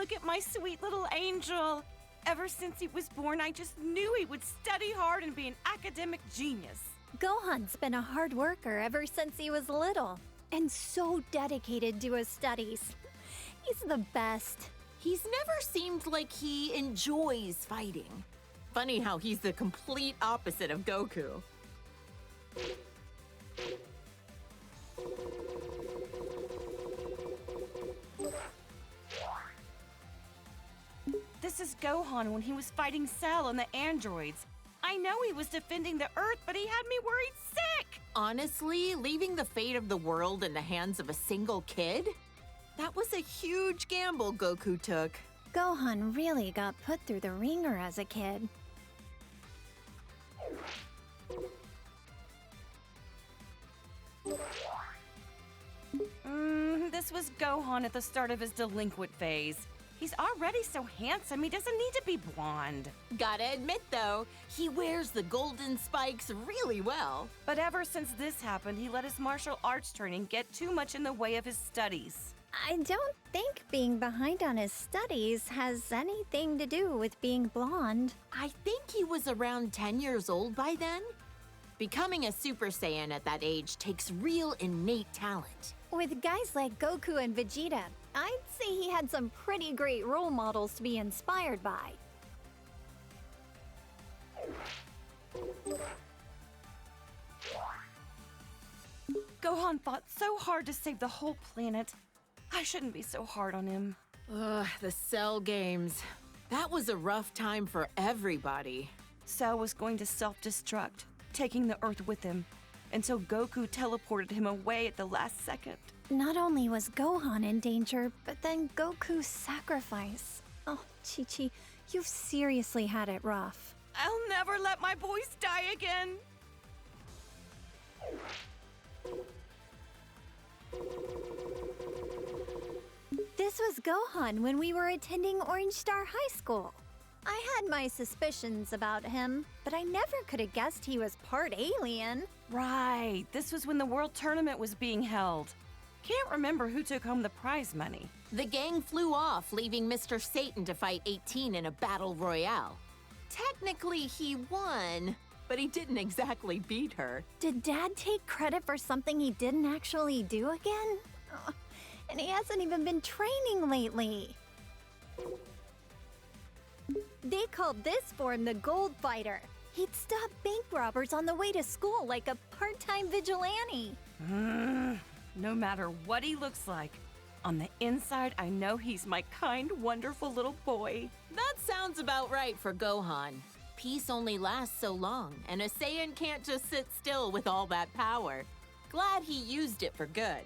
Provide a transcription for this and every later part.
look at my sweet little angel. Ever since he was born, I just knew he would study hard and be an academic genius. Gohan's been a hard worker ever since he was little, and so dedicated to his studies. He's the best. He's never seemed like he enjoys fighting. Funny how he's the complete opposite of Goku. This is Gohan when he was fighting Cell and the androids. I know he was defending the Earth, but he had me worried sick! Honestly, leaving the fate of the world in the hands of a single kid? That was a huge gamble Goku took. Gohan really got put through the ringer as a kid. This was Gohan at the start of his delinquent phase. He's already so handsome, he doesn't need to be blonde. Gotta admit though, he wears the golden spikes really well. But ever since this happened, he let his martial arts training get too much in the way of his studies. I don't think being behind on his studies has anything to do with being blonde. I think he was around 10 years old by then. Becoming a Super Saiyan at that age takes real innate talent. With guys like Goku and Vegeta, I'd say he had some pretty great role models to be inspired by. Gohan fought so hard to save the whole planet. I shouldn't be so hard on him. Ugh, the Cell games. That was a rough time for everybody. Cell was going to self-destruct, taking the Earth with him, and so Goku teleported him away at the last second. Not only was Gohan in danger, but then Goku's sacrifice. Oh, ChiChi, you've seriously had it rough. I'll never let my boys die again. This was Gohan when we were attending Orange Star High School. I had my suspicions about him, but I never could have guessed he was part alien. Right, this was when the World Tournament was being held. Can't remember who took home the prize money. The gang flew off, leaving Mr. Satan to fight 18 in a battle royale. Technically, he won, but he didn't exactly beat her. Did Dad take credit for something he didn't actually do again? Oh, and he hasn't even been training lately. They called this form the Gold Fighter. He'd stop bank robbers on the way to school like a part-time vigilante. No matter what he looks like, on the inside, I know he's my kind, wonderful little boy. That sounds about right for Gohan. Peace only lasts so long, and a Saiyan can't just sit still with all that power. Glad he used it for good.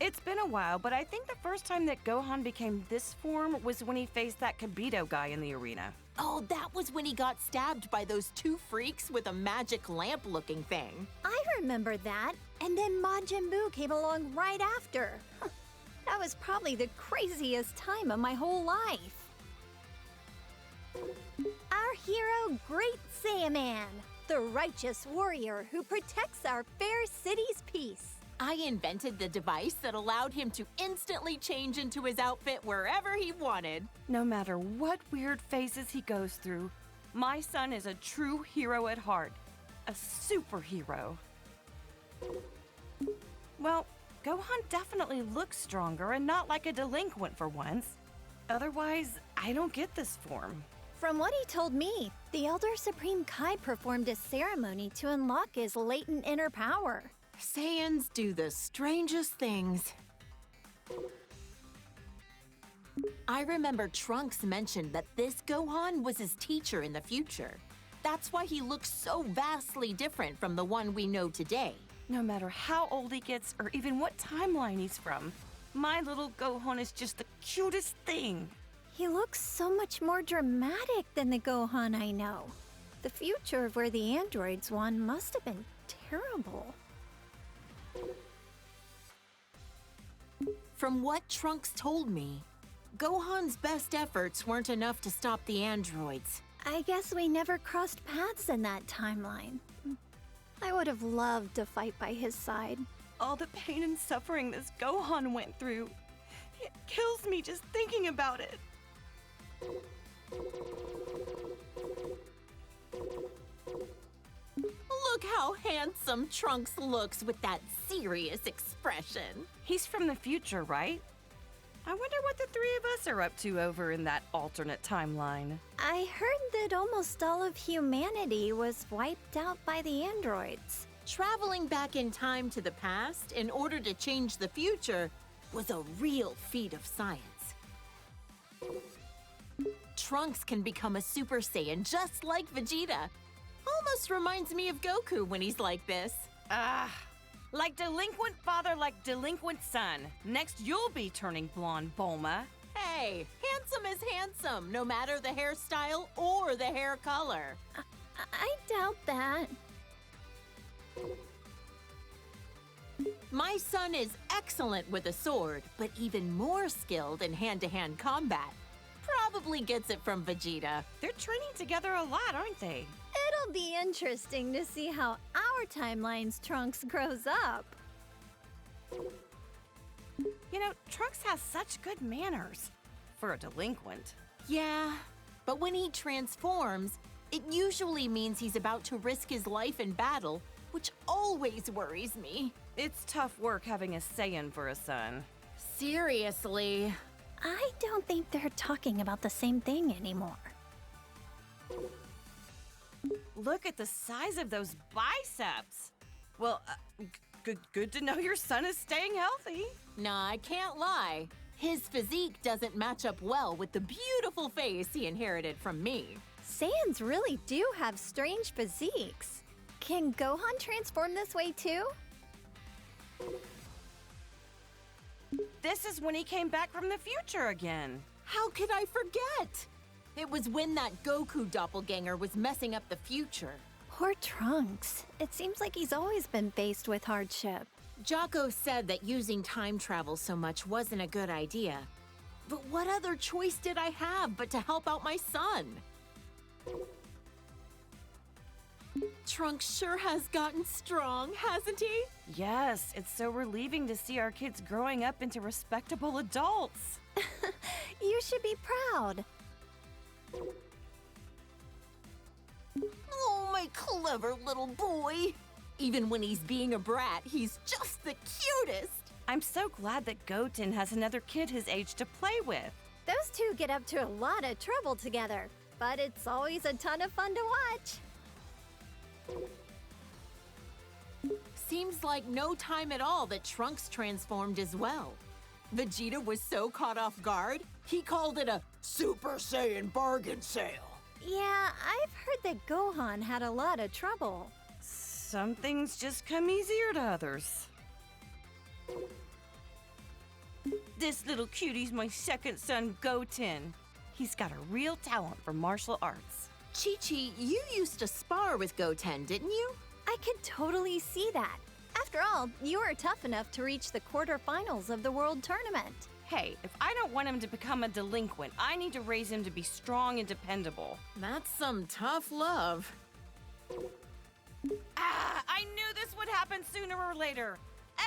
It's been a while, but I think the first time that Gohan became this form was when he faced that Kibito guy in the arena. Oh, that was when he got stabbed by those two freaks with a magic lamp-looking thing. I remember that, and then Majin Buu came along right after. That was probably the craziest time of my whole life. Our hero, Great Saiyaman, the righteous warrior who protects our fair city's peace. I invented the device that allowed him to instantly change into his outfit wherever he wanted. No matter what weird phases he goes through, my son is a true hero at heart. A superhero. Well, Gohan definitely looks stronger and not like a delinquent for once. Otherwise, I don't get this form. From what he told me, the Elder Supreme Kai performed a ceremony to unlock his latent inner power. Saiyans do the strangest things. I remember Trunks mentioned that this Gohan was his teacher in the future. That's why he looks so vastly different from the one we know today. No matter how old he gets or even what timeline he's from, my little Gohan is just the cutest thing. He looks so much more dramatic than the Gohan I know. The future of where the androids won must have been terrible. From what Trunks told me, Gohan's best efforts weren't enough to stop the androids. I guess we never crossed paths in that timeline. I would have loved to fight by his side. All the pain and suffering this Gohan went through. It kills me just thinking about it. Look how handsome Trunks looks with that serious expression. He's from the future, right? I wonder what the three of us are up to over in that alternate timeline. I heard that almost all of humanity was wiped out by the androids. Traveling back in time to the past in order to change the future was a real feat of science. Trunks can become a Super Saiyan just like Vegeta. Almost reminds me of Goku when he's like this. Like delinquent father, like delinquent son. Next, you'll be turning blonde, Bulma. Hey, handsome is handsome, no matter the hairstyle or the hair color. I doubt that. My son is excellent with a sword, but even more skilled in hand-to-hand combat. Probably gets it from Vegeta. They're training together a lot, aren't they? It'll be interesting to see how our timeline's Trunks grows up. You know, Trunks has such good manners for a delinquent. Yeah, but when he transforms, it usually means he's about to risk his life in battle, which always worries me. It's tough work having a Saiyan for a son. Seriously. I don't think they're talking about the same thing anymore. Look at the size of those biceps. Well, good to know your son is staying healthy. Nah, I can't lie. His physique doesn't match up well with the beautiful face he inherited from me. Saiyans really do have strange physiques. Can Gohan transform this way too? This is when he came back from the future again. How could I forget? It was when that Goku doppelganger was messing up the future. Poor Trunks. It seems like he's always been faced with hardship. Jocko said that using time travel so much wasn't a good idea. But what other choice did I have but to help out my son? Trunks sure has gotten strong, hasn't he? Yes, it's so relieving to see our kids growing up into respectable adults. You should be proud. Oh, my clever little boy. Even when he's being a brat, he's just the cutest. I'm so glad that Goten has another kid his age to play with. Those two get up to a lot of trouble together, but it's always a ton of fun to watch. Seems like no time at all that Trunks transformed as well. Vegeta was so caught off guard, he called it a Super Saiyan bargain sale. Yeah, I've heard that Gohan had a lot of trouble. Some things just come easier to others. This little cutie's my second son, Goten. He's got a real talent for martial arts. ChiChi, you used to spar with Goten, didn't you? I could totally see that. After all, you are tough enough to reach the quarterfinals of the World Tournament. Hey, if I don't want him to become a delinquent, I need to raise him to be strong and dependable. That's some tough love. I knew this would happen sooner or later.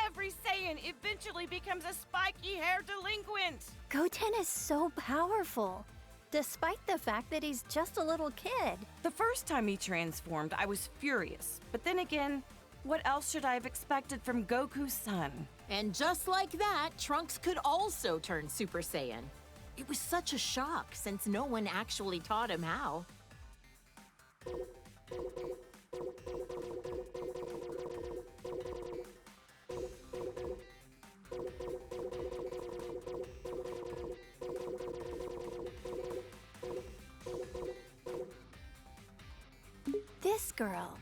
Every Saiyan eventually becomes a spiky-haired delinquent. Goten is so powerful, despite the fact that he's just a little kid. The first time he transformed, I was furious. But then again, what else should I have expected from Goku's son? And just like that, Trunks could also turn Super Saiyan. It was such a shock since no one actually taught him how. This girl.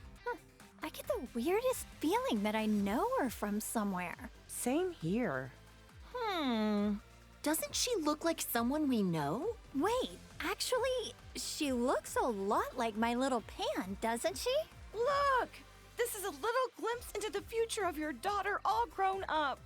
I get the weirdest feeling that I know her from somewhere. Same here. Doesn't she look like someone we know? Wait, actually, she looks a lot like my little Pan, doesn't she? Look! This is a little glimpse into the future of your daughter all grown up.